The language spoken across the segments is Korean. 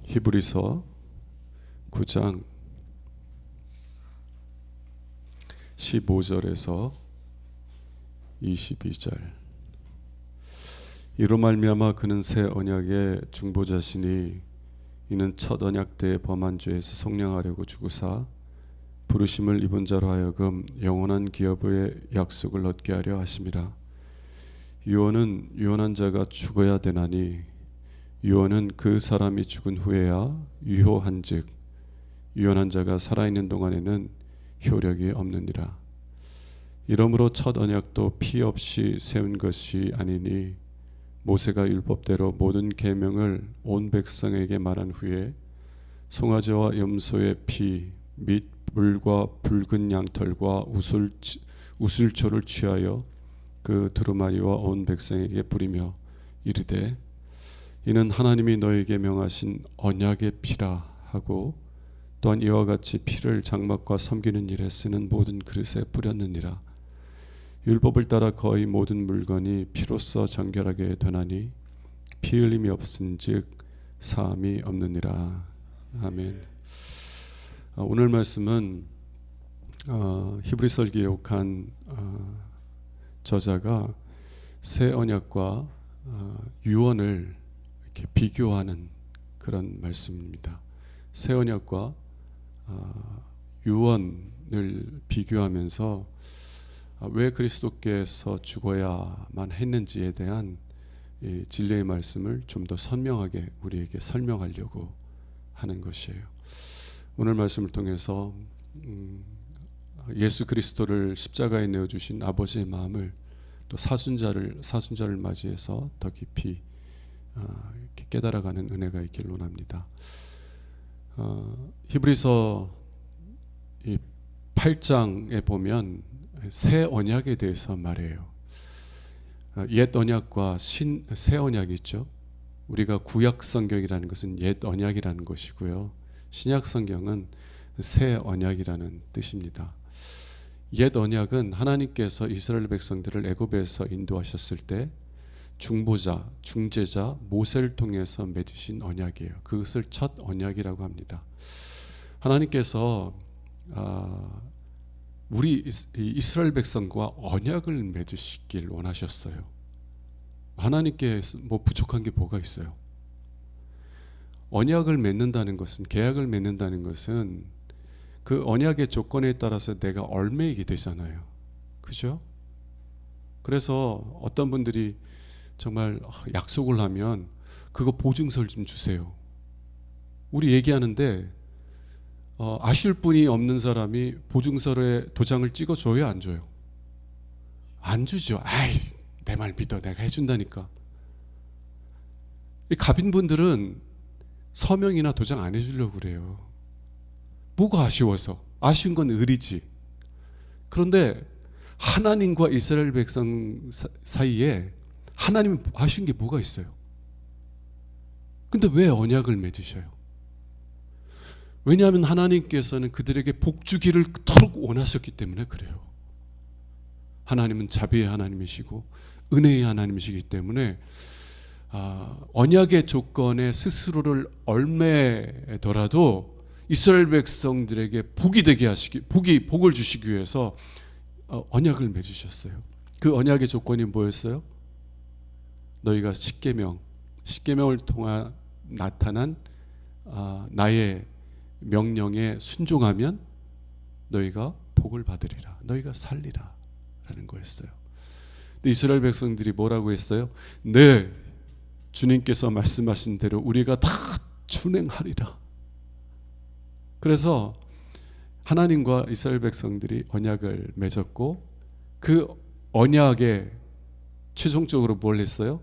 히브리서 9장 15절에서 22절. 이로 말미암아 그는 새 언약의 중보자시니 이는 첫 언약 때의 범한 죄에서 속량하려고 죽으사 부르심을 입은 자로 하여금 영원한 기업의 약속을 얻게 하려 하심이라. 유언은 유언한 자가 죽어야 되나니 유언은 그 사람이 죽은 후에야 유효한즉 유언한 자가 살아있는 동안에는 효력이 없느니라. 이러므로 첫 언약도 피 없이 세운 것이 아니니 모세가 율법대로 모든 계명을 온 백성에게 말한 후에 송아지와 염소의 피 및 물과 붉은 양털과 우슬초를 취하여 그 두루마리와 온 백성에게 뿌리며 이르되 이는 하나님이 너에게 명하신 언약의 피라 하고 또한 이와 같이 피를 장막과 섬기는 일에 쓰는 모든 그릇에 뿌렸느니라. 율법을 따라 거의 모든 물건이 피로써 정결하게 되나니 피 흘림이 없은즉 사함이 없느니라. 아멘. 오늘 말씀은 히브리서를 기록한 저자가 새 언약과 유언을 이렇게 비교하는 그런 말씀입니다. 새 언약과 유언을 비교하면서 왜 그리스도께서 죽어야만 했는지에 대한 진리의 말씀을 좀 더 선명하게 우리에게 설명하려고 하는 것이에요. 오늘 말씀을 통해서 예수 그리스도를 십자가에 내어주신 아버지의 마음을 또 사순자를 맞이해서 더 깊이 이렇게 깨달아가는 은혜가 있길 원합니다. 히브리서 8장에 보면 새 언약에 대해서 말해요. 옛 언약과 새 언약이 있죠. 우리가 구약 성경이라는 것은 옛 언약이라는 것이고요. 신약 성경은 새 언약이라는 뜻입니다. 옛 언약은 하나님께서 이스라엘 백성들을 애굽에서 인도하셨을 때 중보자, 중재자 모세를 통해서 맺으신 언약이에요. 그것을 첫 언약이라고 합니다. 하나님께서 우리 이스라엘 백성과 언약을 맺으시길 원하셨어요. 하나님께 뭐 부족한 게 뭐가 있어요? 언약을 맺는다는 것은, 계약을 맺는다는 것은 그 언약의 조건에 따라서 내가 얽매이게 되잖아요. 그죠? 그래서 어떤 분들이 정말 약속을 하면 그거 보증서를 좀 주세요. 우리 얘기하는데 아실 분이 없는 사람이 보증서에 도장을 찍어줘요, 안 줘요? 안 주죠. 아이, 내 말 믿어, 내가 해준다니까. 이 갑인분들은 서명이나 도장 안 해주려고 그래요. 뭐가 아쉬워서? 아쉬운 건 의리지. 그런데 하나님과 이스라엘 백성 사이에 하나님이 아쉬운 게 뭐가 있어요? 근데 왜 언약을 맺으셔요? 왜냐하면 하나님께서는 그들에게 복 주기를 그토록 원하셨기 때문에 그래요. 하나님은 자비의 하나님이시고 은혜의 하나님이시기 때문에 언약의 조건에 스스로를 얽매더라도 이스라엘 백성들에게 복이 되게 하시기, 복을 주시기 위해서 언약을 맺으셨어요. 그 언약의 조건이 뭐였어요? 너희가 십계명을 통해 나타난 나의 명령에 순종하면 너희가 복을 받으리라, 너희가 살리라 라는 거였어요. 근데 이스라엘 백성들이 뭐라고 했어요? 네, 주님께서 말씀하신 대로 우리가 다 준행하리라. 그래서 하나님과 이스라엘 백성들이 언약을 맺었고 그 언약에 최종적으로 뭘 했어요?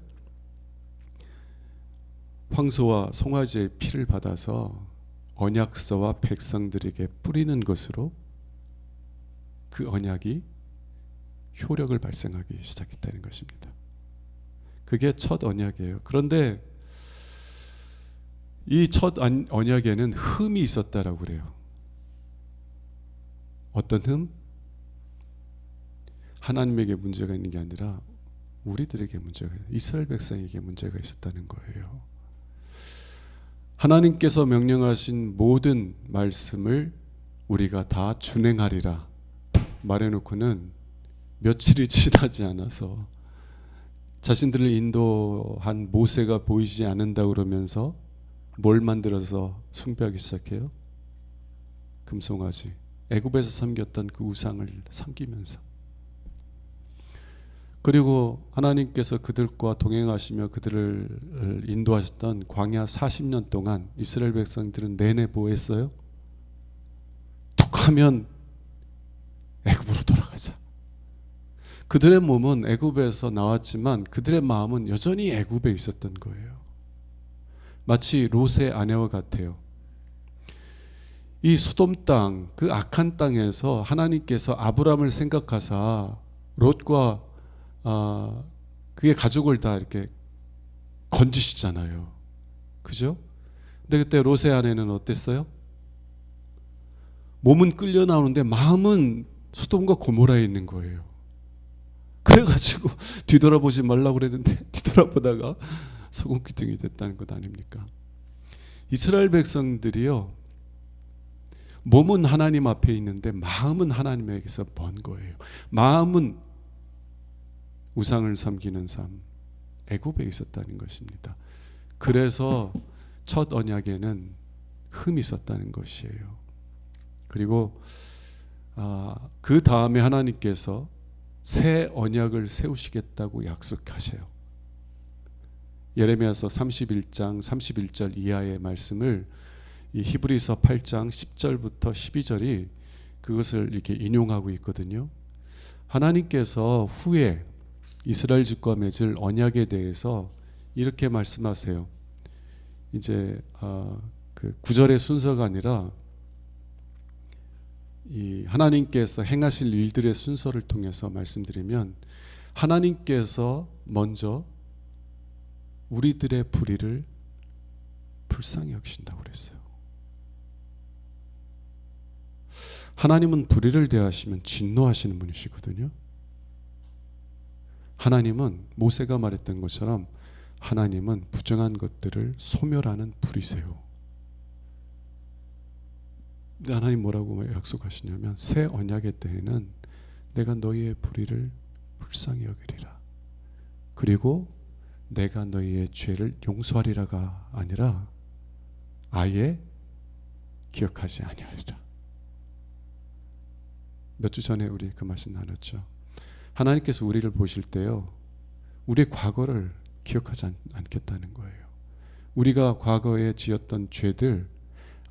황소와 송아지의 피를 받아서 언약서와 백성들에게 뿌리는 것으로 그 언약이 효력을 발생하기 시작했다는 것입니다. 그게 첫 언약이에요. 그런데 이 첫 언약에는 흠이 있었다라고 그래요. 어떤 흠? 하나님에게 문제가 있는 게 아니라 우리들에게 문제가, 이스라엘 백성에게 문제가 있었다는 거예요. 하나님께서 명령하신 모든 말씀을 우리가 다 준행하리라 말해놓고는 며칠이 지나지 않아서 자신들을 인도한 모세가 보이지 않는다 그러면서 뭘 만들어서 숭배하기 시작해요? 금송아지, 애굽에서 섬겼던 그 우상을 섬기면서. 그리고 하나님께서 그들과 동행하시며 그들을 인도하셨던 광야 40년 동안 이스라엘 백성들은 내내 뭐 했어요? 툭 하면 애굽으로 돌아가자. 그들의 몸은 애굽에서 나왔지만 그들의 마음은 여전히 애굽에 있었던 거예요. 마치 롯의 아내와 같아요. 이 소돔 땅, 그 악한 땅에서 하나님께서 아브라함을 생각하사 롯과 그의 가족을 다 이렇게 건지시잖아요. 그죠? 근데 그때 롯의 아내는 어땠어요? 몸은 끌려 나오는데 마음은 소돔과 고모라에 있는 거예요. 그래가지고 뒤돌아보지 말라고 그랬는데 뒤돌아보다가 소금기둥이 됐다는 것 아닙니까? 이스라엘 백성들이요, 몸은 하나님 앞에 있는데 마음은 하나님에게서 먼 거예요. 마음은 우상을 섬기는 삶, 애굽에 있었다는 것입니다. 그래서 첫 언약에는 흠이 있었다는 것이에요. 그리고 그 다음에 하나님께서 새 언약을 세우시겠다고 약속하셔요. 예레미야서 31장 31절 이하의 말씀을 이 히브리서 8장 10절부터 12절이 그것을 이렇게 인용하고 있거든요. 하나님께서 후에 이스라엘 집과 맺을 언약에 대해서 이렇게 말씀하세요. 이제 그 구절의 순서가 아니라 이 하나님께서 행하실 일들의 순서를 통해서 말씀드리면, 하나님께서 먼저 우리들의 불의를 불쌍히 여기신다고 그랬어요. 하나님은 불의를 대하시면 진노하시는 분이시거든요. 하나님은 모세가 말했던 것처럼 하나님은 부정한 것들을 소멸하는 불이세요. 근데 하나님 뭐라고 약속하시냐면 새 언약의 때에는 내가 너희의 불의를 불쌍히 여기리라. 그리고 내가 너희의 죄를 용서하리라가 아니라 아예 기억하지 아니하리라. 몇 주 전에 우리 그 말씀 나눴죠. 하나님께서 우리를 보실 때요, 우리의 과거를 기억하지 않겠다는 거예요. 우리가 과거에 지었던 죄들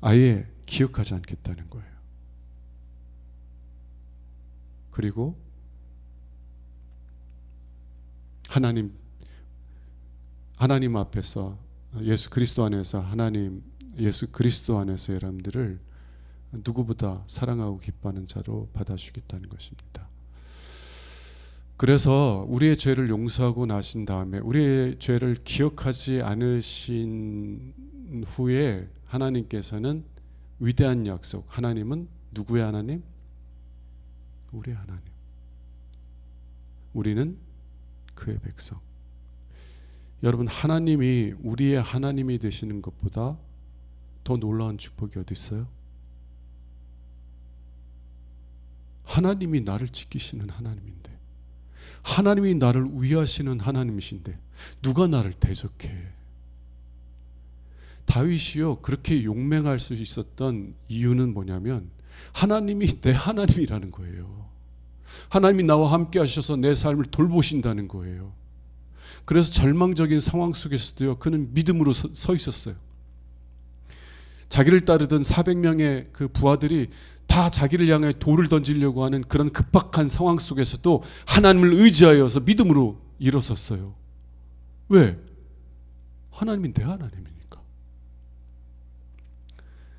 아예 기억하지 않겠다는 거예요. 그리고 하나님 앞에서 예수 그리스도 안에서 예수 그리스도 안에서 여러분들을 누구보다 사랑하고 기뻐하는 자로 받아주겠다는 것입니다. 그래서 우리의 죄를 용서하고 나신 다음에 우리의 죄를 기억하지 않으신 후에 하나님께서는 위대한 약속, 하나님은 누구의 하나님? 우리의 하나님. 우리는 그의 백성. 여러분, 하나님이 우리의 하나님이 되시는 것보다 더 놀라운 축복이 어디 있어요? 하나님이 나를 지키시는 하나님인데, 하나님이 나를 위하시는 하나님이신데 누가 나를 대적해? 다윗이요 그렇게 용맹할 수 있었던 이유는 뭐냐면 하나님이 내 하나님이라는 거예요. 하나님이 나와 함께 하셔서 내 삶을 돌보신다는 거예요. 그래서 절망적인 상황 속에서도요 그는 믿음으로 서 있었어요. 자기를 따르던 400명의 그 부하들이 다 자기를 향해 돌을 던지려고 하는 그런 급박한 상황 속에서도 하나님을 의지하여서 믿음으로 일어섰어요. 왜? 하나님이 내 하나님이니까.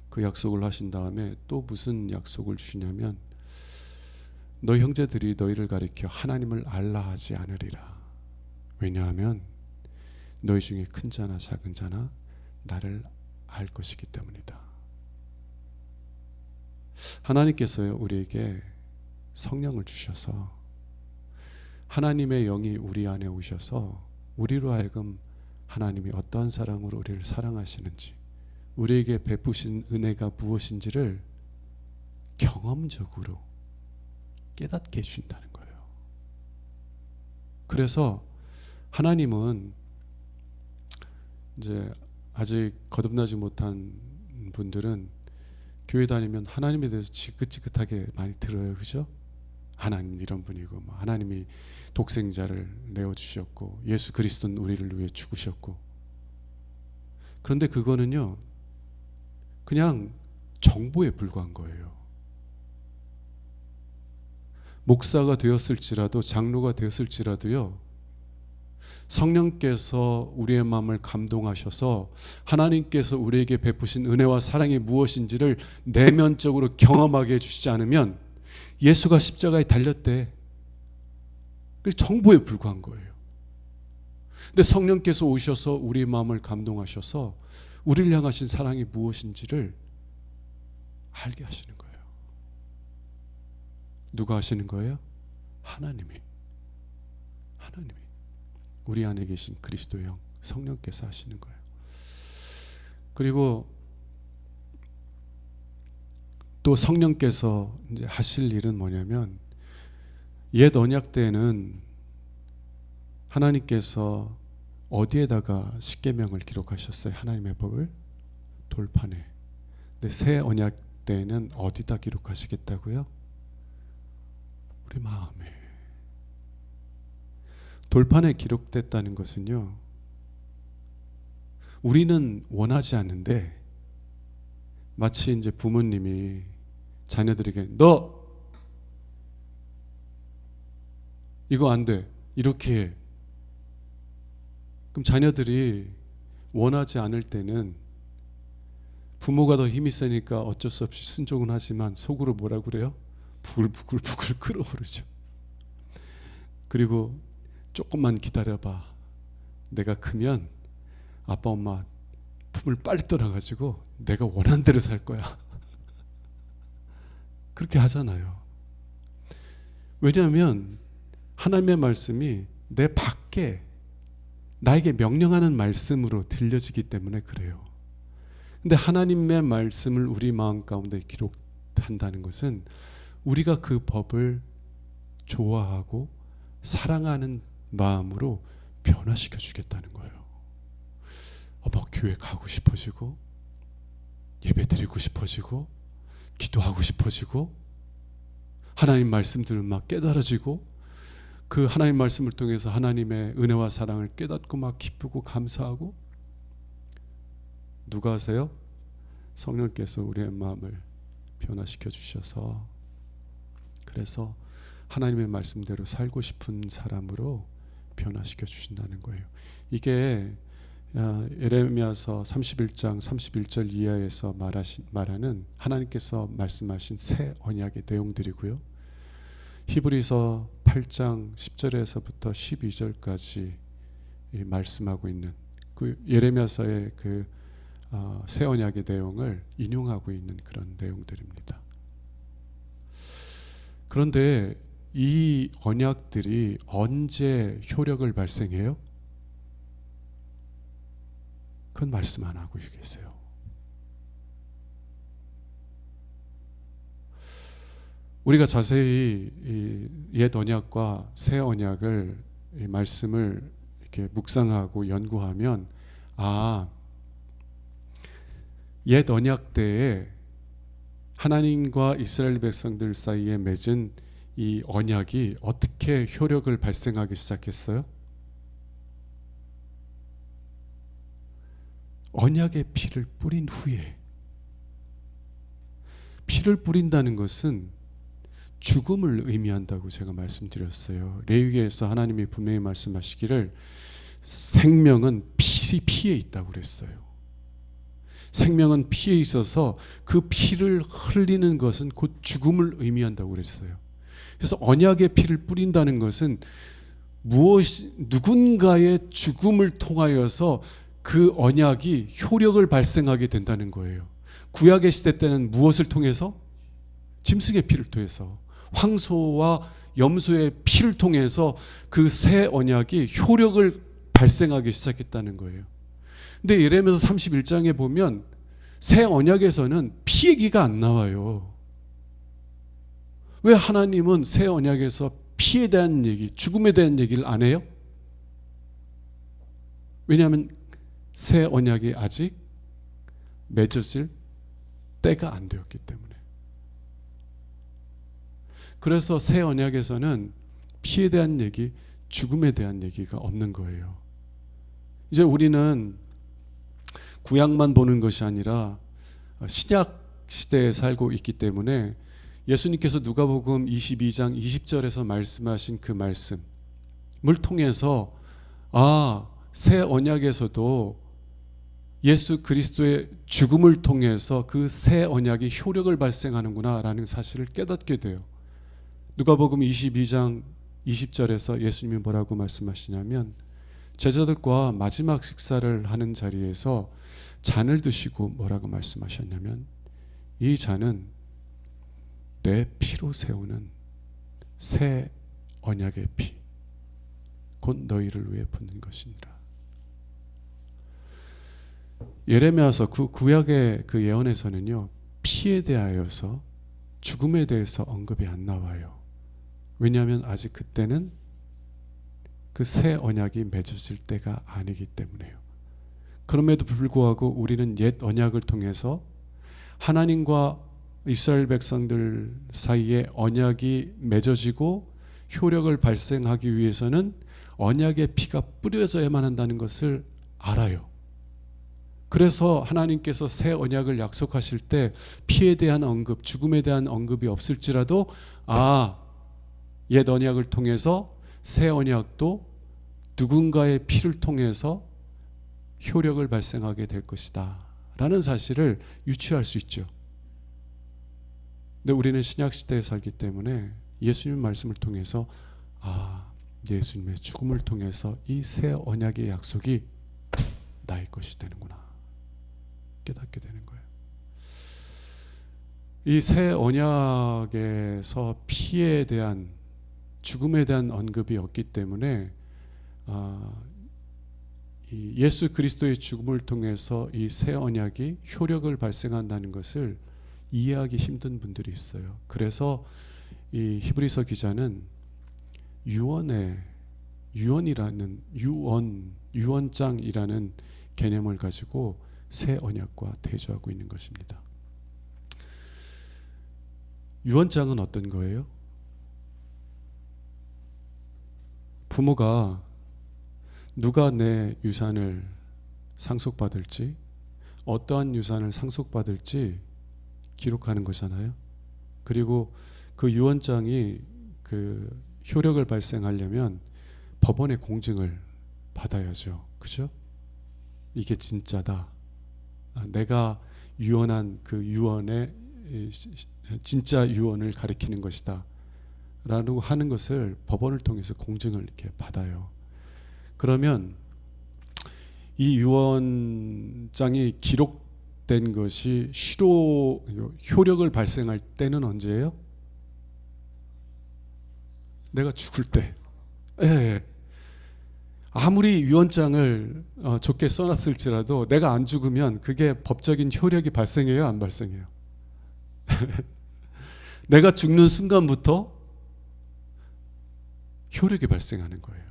그 약속을 하신 다음에 또 무슨 약속을 주시냐면 너희 형제들이 너희를 가리켜 하나님을 알라 하지 않으리라. 왜냐하면 너희 중에 큰 자나 작은 자나 나를 알 것이기 때문이다. 하나님께서요 우리에게 성령을 주셔서 하나님의 영이 우리 안에 오셔서 우리로 하여금 하나님이 어떠한 사랑으로 우리를 사랑하시는지, 우리에게 베푸신 은혜가 무엇인지를 경험적으로 깨닫게 해준다는 거예요. 그래서 하나님은 이제 아직 거듭나지 못한 분들은 교회 다니면 하나님에 대해서 지긋지긋하게 많이 들어요. 그죠? 하나님 이런 분이고, 하나님이 독생자를 내어주셨고, 예수 그리스도는 우리를 위해 죽으셨고. 그런데 그거는요, 그냥 정보에 불과한 거예요. 목사가 되었을지라도, 장로가 되었을지라도요, 성령께서 우리의 마음을 감동하셔서 하나님께서 우리에게 베푸신 은혜와 사랑이 무엇인지를 내면적으로 경험하게 해주시지 않으면 예수가 십자가에 달렸대. 정보에 불과한 거예요. 근데 성령께서 오셔서 우리의 마음을 감동하셔서 우리를 향하신 사랑이 무엇인지를 알게 하시는 거예요. 누가 하시는 거예요? 하나님이. 우리 안에 계신 그리스도의 영 성령께서 하시는 거예요. 그리고 또 성령께서 이제 하실 일은 뭐냐면, 옛 언약 때는 하나님께서 어디에다가 십계명을 기록하셨어요? 하나님의 법을? 돌판에. 근데 새 언약 때는 어디다 기록하시겠다고요? 우리 마음에. 돌판에 기록됐다는 것은요, 우리는 원하지 않는데 마치 이제 부모님이 자녀들에게 너 이거 안 돼 이렇게 해. 그럼 자녀들이 원하지 않을 때는 부모가 더 힘이 세니까 어쩔 수 없이 순종은 하지만 속으로 뭐라고 그래요? 부글부글 끓어오르죠. 그리고 조금만 기다려봐. 내가 크면 아빠 엄마 품을 빨리 떠나가지고 내가 원하는 대로 살 거야. 그렇게 하잖아요. 왜냐하면 하나님의 말씀이 내 밖에 나에게 명령하는 말씀으로 들려지기 때문에 그래요. 근데 하나님의 말씀을 우리 마음 가운데 기록한다는 것은 우리가 그 법을 좋아하고 사랑하는 마음으로 변화시켜 주겠다는 거예요. 막 교회 가고 싶어지고, 예배 드리고 싶어지고, 기도하고 싶어지고, 하나님 말씀들을 막 깨달아지고, 그 하나님 말씀을 통해서 하나님의 은혜와 사랑을 깨닫고 막 기쁘고 감사하고. 누가 하세요? 성령께서 우리의 마음을 변화시켜 주셔서, 그래서 하나님의 말씀대로 살고 싶은 사람으로 변화시켜 주신다는 거예요. 이게 예레미야서 31장 31절 이하에서 말하는 하나님께서 말씀하신 새 언약의 내용들이고요. 히브리서 8장 10절에서부터 12절까지 말씀하고 있는 그 예레미야서의 그 새 언약의 내용을 인용하고 있는 그런 내용들입니다. 그런데 이 언약들이 언제 효력을 발생해요? 그건 말씀 안 하고 계세요. 우리가 자세히 옛 언약과 새 언약을 이 말씀을 이렇게 묵상하고 연구하면, 옛 언약 때에 하나님과 이스라엘 백성들 사이에 맺은 이 언약이 어떻게 효력을 발생하기 시작했어요? 언약의 피를 뿌린 후에. 피를 뿌린다는 것은 죽음을 의미한다고 제가 말씀드렸어요. 레위기에서 하나님이 분명히 말씀하시기를 생명은 피에 있다고 그랬어요. 생명은 피에 있어서 그 피를 흘리는 것은 곧 죽음을 의미한다고 그랬어요. 그래서 언약의 피를 뿌린다는 것은 누군가의 죽음을 통하여서 그 언약이 효력을 발생하게 된다는 거예요. 구약의 시대 때는 무엇을 통해서? 짐승의 피를 통해서, 황소와 염소의 피를 통해서 그 새 언약이 효력을 발생하기 시작했다는 거예요. 근데 예레미야서 31장에 보면 새 언약에서는 피 얘기가 안 나와요. 왜 하나님은 새 언약에서 피에 대한 얘기, 죽음에 대한 얘기를 안 해요? 왜냐하면 새 언약이 아직 맺어질 때가 안 되었기 때문에. 그래서 새 언약에서는 피에 대한 얘기, 죽음에 대한 얘기가 없는 거예요. 이제 우리는 구약만 보는 것이 아니라 신약 시대에 살고 있기 때문에 예수님께서 누가복음 22장 20절에서 말씀하신 그 말씀을 통해서 새 언약에서도 예수 그리스도의 죽음을 통해서 그 새 언약이 효력을 발생하는구나 라는 사실을 깨닫게 돼요. 누가복음 22장 20절에서 예수님이 뭐라고 말씀하시냐면 제자들과 마지막 식사를 하는 자리에서 잔을 드시고 뭐라고 말씀하셨냐면 이 잔은 내 피로 세우는 새 언약의 피, 곧 너희를 위해 붓는 것이니라. 예레미야서 그 구약의 그 예언에서는요, 피에 대하여서 죽음에 대해서 언급이 안 나와요. 왜냐하면 아직 그때는 그 새 언약이 맺어질 때가 아니기 때문에요. 그럼에도 불구하고 우리는 옛 언약을 통해서 하나님과 이스라엘 백성들 사이에 언약이 맺어지고 효력을 발생하기 위해서는 언약의 피가 뿌려져야만 한다는 것을 알아요. 그래서 하나님께서 새 언약을 약속하실 때 피에 대한 언급, 죽음에 대한 언급이 없을지라도 옛 언약을 통해서 새 언약도 누군가의 피를 통해서 효력을 발생하게 될 것이다 라는 사실을 유추할 수 있죠. 근데 우리는 신약시대에 살기 때문에 예수님 말씀을 통해서 예수님의 죽음을 통해서 이 새 언약의 약속이 나의 것이 되는구나 깨닫게 되는 거예요. 이 새 언약에서 피에 대한 죽음에 대한 언급이 없기 때문에 이 예수 그리스도의 죽음을 통해서 이 새 언약이 효력을 발생한다는 것을 이해하기 힘든 분들이 있어요. 그래서 이 히브리서 기자는 유언장이라는 개념을 가지고 새 언약과 대조하고 있는 것입니다. 유언장은 어떤 거예요? 부모가 누가 내 유산을 상속받을지, 어떠한 유산을 상속받을지 기록하는 거잖아요. 그리고 그 유언장이 그 효력을 발생하려면 법원의 공증을 받아야죠. 그죠? 이게 진짜다. 내가 유언한 그 유언의 진짜 유언을 가리키는 것이다 라고 하는 것을 법원을 통해서 공증을 이렇게 받아요. 그러면 이 유언장이 기록된 것이 효력을 발생할 때는 언제예요? 내가 죽을 때. 아무리 유언장을 좋게 써놨을지라도 내가 안 죽으면 그게 법적인 효력이 발생해요, 안 발생해요? 내가 죽는 순간부터 효력이 발생하는 거예요.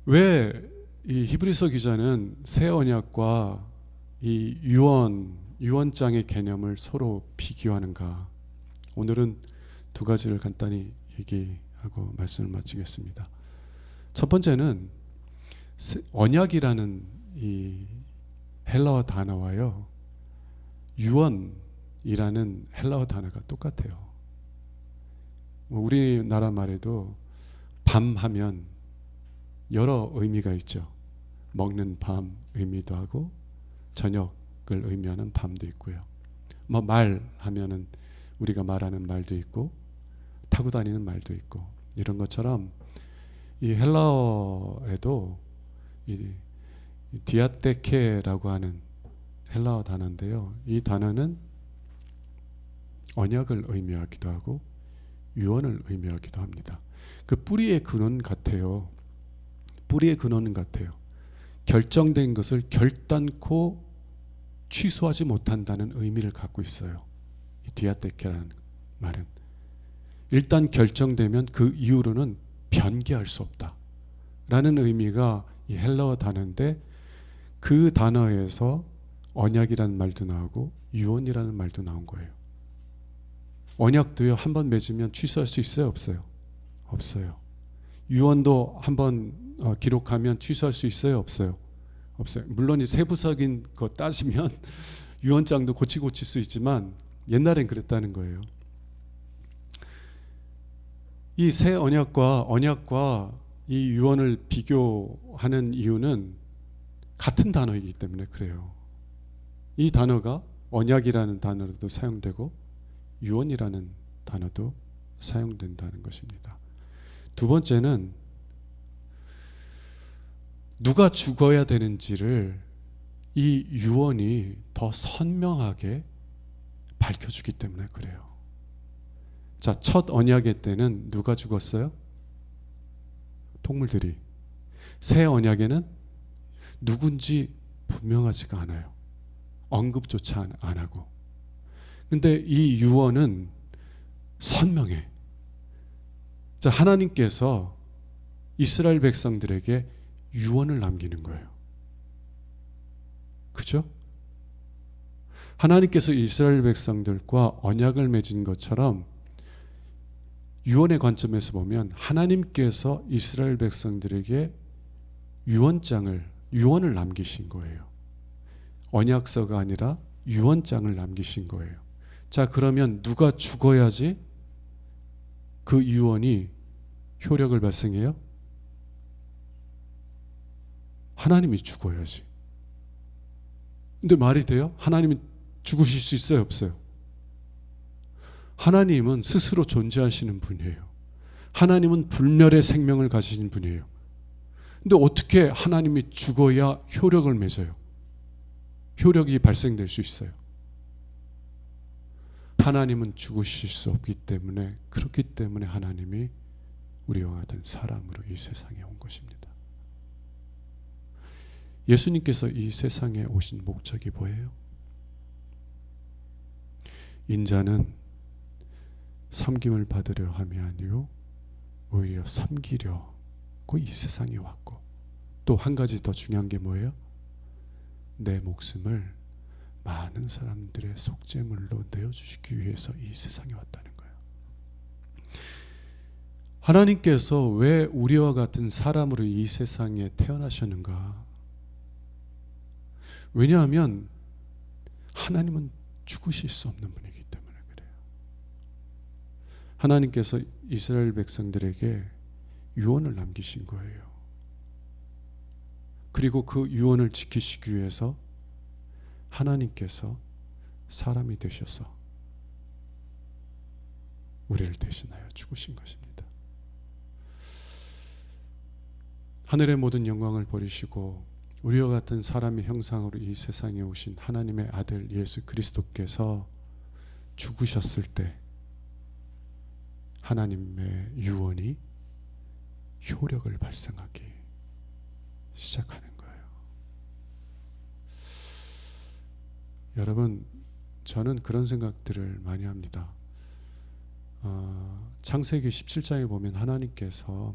왜 이 히브리서 기자는 새 언약과 이 유언장의 개념을 서로 비교하는가? 오늘은 두 가지를 간단히 얘기하고 말씀을 마치겠습니다. 첫 번째는 언약이라는 이 헬라어 단어와요, 유언이라는 헬라어 단어가 똑같아요. 우리나라 말에도 밤 하면 여러 의미가 있죠. 먹는 밤 의미도 하고 저녁을 의미하는 밤도 있고요. 말하면은 우리가 말하는 말도 있고 타고 다니는 말도 있고, 이런 것처럼 이 헬라어에도 이 디아테케라고 하는 헬라어 단어인데요. 이 단어는 언약을 의미하기도 하고 유언을 의미하기도 합니다. 그 뿌리의 근원 같아요. 뿌리의 근원은 같아요. 결정된 것을 결단코 취소하지 못한다는 의미를 갖고 있어요. 이 디아테케라는 말은 일단 결정되면 그 이후로는 변개할 수 없다 라는 의미가 이 헬라어 단어인데, 그 단어에서 언약이라는 말도 나오고 유언이라는 말도 나온 거예요. 언약도요, 한번 맺으면 취소할 수 있어요, 없어요? 없어요. 유언도 한번 기록하면 취소할 수 있어요, 없어요? 없어요. 물론 이 세부적인 거 따지면 유언장도 고칠 수 있지만 옛날엔 그랬다는 거예요. 이 새 언약과 이 유언을 비교하는 이유는 같은 단어이기 때문에 그래요. 이 단어가 언약이라는 단어로도 사용되고 유언이라는 단어도 사용된다는 것입니다. 두 번째는 누가 죽어야 되는지를 이 유언이 더 선명하게 밝혀주기 때문에 그래요. 자, 첫 언약의 때는 누가 죽었어요? 동물들이. 새 언약에는 누군지 분명하지가 않아요. 언급조차 안 하고. 근데 이 유언은 선명해. 자, 하나님께서 이스라엘 백성들에게 유언을 남기는 거예요. 그죠? 하나님께서 이스라엘 백성들과 언약을 맺은 것처럼 유언의 관점에서 보면 하나님께서 이스라엘 백성들에게 유언을 남기신 거예요. 언약서가 아니라 유언장을 남기신 거예요. 자, 그러면 누가 죽어야지 그 유언이 효력을 발생해요? 하나님이 죽어야지. 근데 말이 돼요? 하나님이 죽으실 수 있어요, 없어요? 하나님은 스스로 존재하시는 분이에요. 하나님은 불멸의 생명을 가지신 분이에요. 근데 어떻게 하나님이 죽어야 효력을 맺어요? 효력이 발생될 수 있어요. 하나님은 죽으실 수 없기 때문에, 그렇기 때문에 하나님이 우리와 같은 사람으로 이 세상에 온 것입니다. 예수님께서 이 세상에 오신 목적이 뭐예요? 인자는 섬김을 받으려 함이 아니요 오히려 섬기려고 이 세상에 왔고, 또 한 가지 더 중요한 게 뭐예요? 내 목숨을 많은 사람들의 속죄물로 내어주시기 위해서 이 세상에 왔다는 거예요. 하나님께서 왜 우리와 같은 사람으로 이 세상에 태어나셨는가? 왜냐하면 하나님은 죽으실 수 없는 분이기 때문에 그래요. 하나님께서 이스라엘 백성들에게 유언을 남기신 거예요. 그리고 그 유언을 지키시기 위해서 하나님께서 사람이 되셔서 우리를 대신하여 죽으신 것입니다. 하늘의 모든 영광을 버리시고 우리와 같은 사람의 형상으로 이 세상에 오신 하나님의 아들 예수 그리스도께서 죽으셨을 때 하나님의 유언이 효력을 발생하기 시작하는 거예요. 여러분, 저는 그런 생각들을 많이 합니다. 창세기 17장에 보면 하나님께서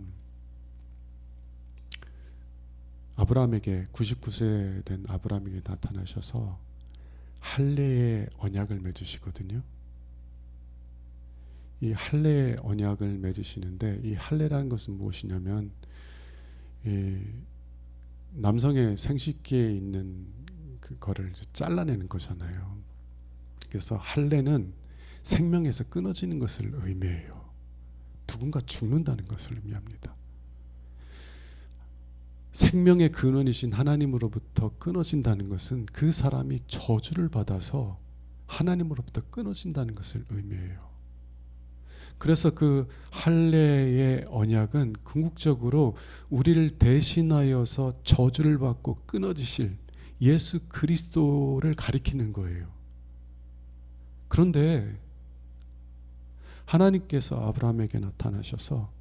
아브라함에게 99세 된 아브라함에게 나타나셔서 할례의 언약을 맺으시거든요. 이 할례의 언약을 맺으시는데, 이 할례라는 것은 무엇이냐면 이 남성의 생식기에 있는 그거를 잘라내는 거잖아요. 그래서 할례는 생명에서 끊어지는 것을 의미해요. 누군가 죽는다는 것을 의미합니다. 생명의 근원이신 하나님으로부터 끊어진다는 것은 그 사람이 저주를 받아서 하나님으로부터 끊어진다는 것을 의미해요. 그래서 그 할례의 언약은 궁극적으로 우리를 대신하여서 저주를 받고 끊어지실 예수 그리스도를 가리키는 거예요. 그런데 하나님께서 아브라함에게 나타나셔서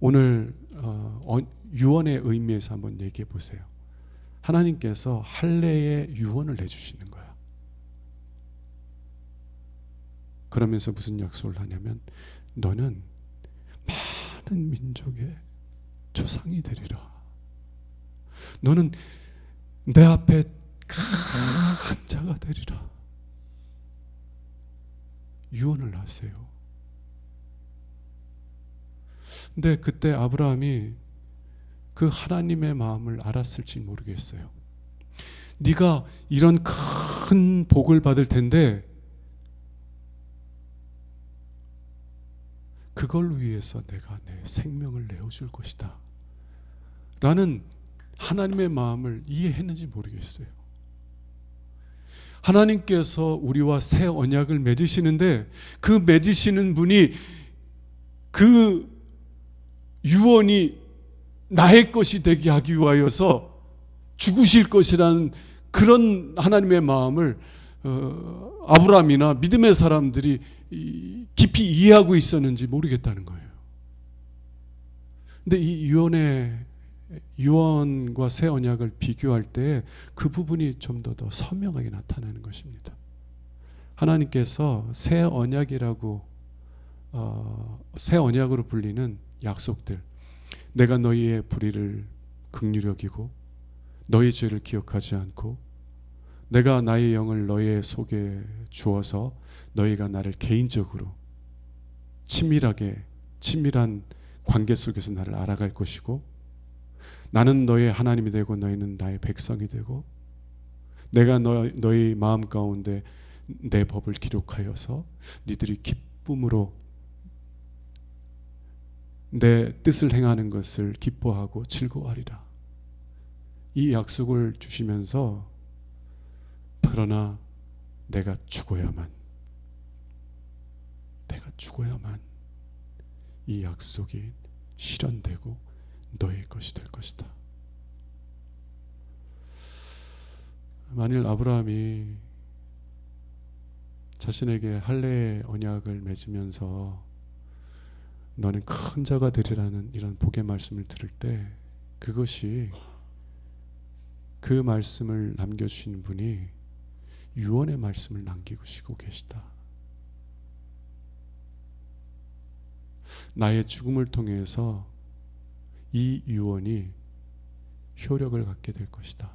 오늘 유언의 의미에서 한번 얘기해 보세요. 하나님께서 할례의 유언을 내주시는 거야. 그러면서 무슨 약속을 하냐면 너는 많은 민족의 조상이 되리라. 너는 내 앞에 큰 자가 되리라. 유언을 하세요. 근데 그때 아브라함이 그 하나님의 마음을 알았을지 모르겠어요. 네가 이런 큰 복을 받을 텐데 그걸 위해서 내가 내 생명을 내어줄 것이다 라는 하나님의 마음을 이해했는지 모르겠어요. 하나님께서 우리와 새 언약을 맺으시는데 그 맺으시는 분이 그 유언이 나의 것이 되게 하기 위하여서 죽으실 것이라는 그런 하나님의 마음을 아브라함이나 믿음의 사람들이 깊이 이해하고 있었는지 모르겠다는 거예요. 근데 이 유언과 새 언약을 비교할 때 그 부분이 좀 더 선명하게 나타나는 것입니다. 하나님께서 새 언약으로 불리는 약속들, 내가 너희의 불의를 긍휼히 여기고 너희 죄를 기억하지 않고 내가 나의 영을 너희의 속에 주어서 너희가 나를 개인적으로 친밀한 관계 속에서 나를 알아갈 것이고 나는 너희의 하나님이 되고 너희는 나의 백성이 되고 내가 너희 마음 가운데 내 법을 기록하여서 니들이 기쁨으로 내 뜻을 행하는 것을 기뻐하고 즐거워하리라. 이 약속을 주시면서 그러나 내가 죽어야만 이 약속이 실현되고 너의 것이 될 것이다. 만일 아브라함이 자신에게 할례의 언약을 맺으면서 너는 큰 자가 되리라는 이런 복의 말씀을 들을 때 그것이 그 말씀을 남겨주시는 분이 유언의 말씀을 남기시고 계시다. 나의 죽음을 통해서 이 유언이 효력을 갖게 될 것이다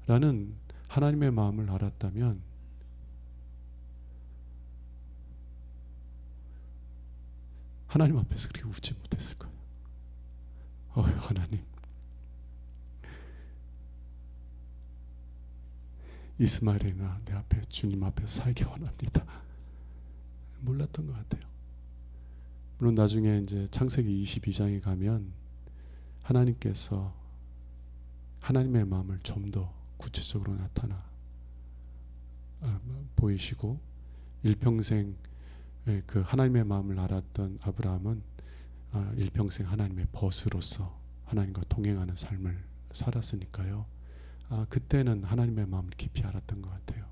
라는 하나님의 마음을 알았다면 하나님 앞에서 그렇게 웃지 못했을 거예요. 하나님, 이스마엘이나 내 앞에 주님 앞에 살기 원합니다. 몰랐던 것 같아요. 물론 나중에 이제 창세기 22장에 가면 하나님께서 하나님의 마음을 좀 더 구체적으로 나타나 보이시고 일평생 그 하나님의 마음을 알았던 아브라함은 일평생 하나님의 벗으로서 하나님과 동행하는 삶을 살았으니까요. 그때는 하나님의 마음을 깊이 알았던 것 같아요.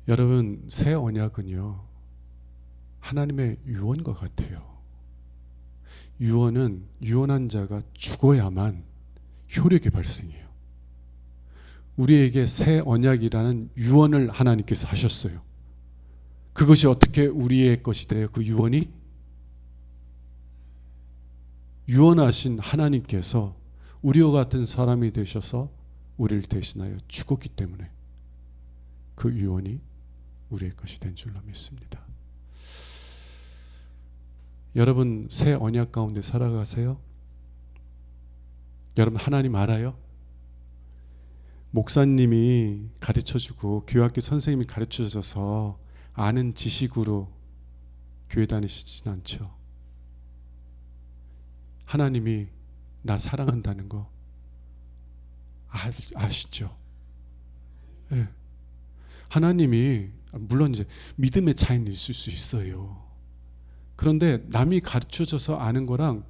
여러분, 새 언약은요 하나님의 유언과 같아요. 유언은 유언한 자가 죽어야만 효력이 발생해요. 우리에게 새 언약이라는 유언을 하나님께서 하셨어요. 그것이 어떻게 우리의 것이 돼요? 그 유언이 유언하신 하나님께서 우리와 같은 사람이 되셔서 우리를 대신하여 죽었기 때문에 그 유언이 우리의 것이 된 줄로 믿습니다. 여러분, 새 언약 가운데 살아가세요? 여러분, 하나님 알아요? 목사님이 가르쳐주고 교회학교 선생님이 가르쳐줘서 아는 지식으로 교회 다니시진 않죠. 하나님이 나 사랑한다는 거 아시죠? 네. 하나님이 물론 이제 믿음의 차이는 있을 수 있어요. 그런데 남이 가르쳐줘서 아는 거랑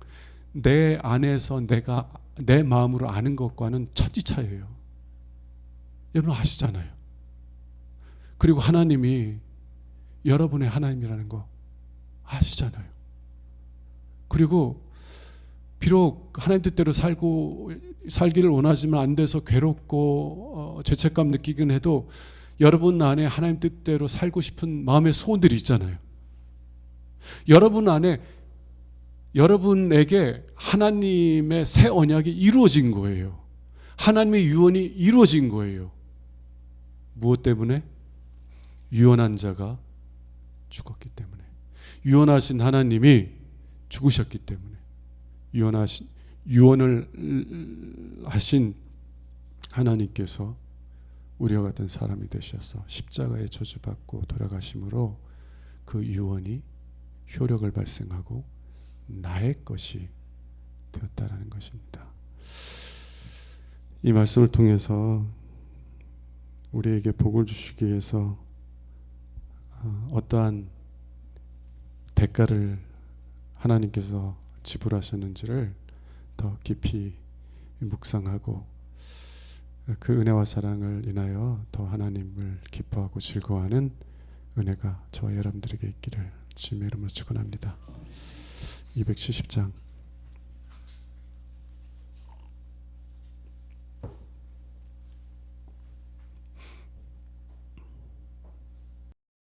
내 안에서 내가 내 마음으로 아는 것과는 천지 차이예요. 여러분 아시잖아요. 그리고 하나님이 여러분의 하나님이라는 거 아시잖아요. 그리고 비록 하나님 뜻대로 살기를 원하지만 안 돼서 괴롭고 죄책감 느끼긴 해도 여러분 안에 하나님 뜻대로 살고 싶은 마음의 소원들이 있잖아요. 여러분 안에, 여러분에게 하나님의 새 언약이 이루어진 거예요. 하나님의 유언이 이루어진 거예요. 무엇 때문에? 유언한 자가 죽었기 때문에. 유언하신 하나님이 죽으셨기 때문에. 유언을 하신 하나님께서 우리와 같은 사람이 되셔서 십자가에 저주받고 돌아가심으로 그 유언이 효력을 발생하고 나의 것이 되었다라는 것입니다. 이 말씀을 통해서 우리에게 복을 주시기 위해서 어떠한 대가를 하나님께서 지불하셨는지를 더 깊이 묵상하고 그 은혜와 사랑을 인하여 더 하나님을 기뻐하고 즐거워하는 은혜가 저와 여러분들에게 있기를 주님의 이름으로 축원합니다. 270장